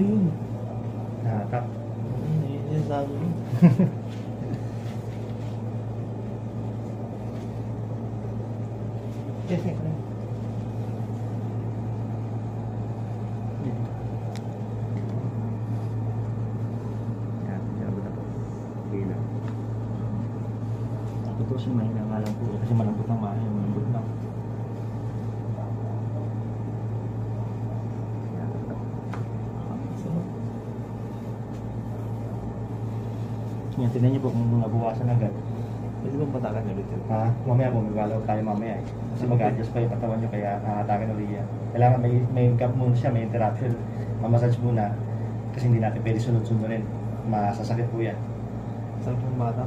yun. Nahatak. Yan sabi mo. Yes, yes. Ito siya mahina nga lang po kasi malambot ang mahina, malambot lang. Yan, tignan niyo po kung nabuwasan agad. Pwede bang patakan ulit yun? Ha? Mamaya po, magwalaw tayo mamaya eh. Kasi mag-adjust pa yung katawan nyo kaya nakatakin ulit yan. Kailangan may gap muna siya, may interruption. Mamassage muna kasi hindi natin pwede sunod-sunod rin. Masasakit po yan. Saan pong bata?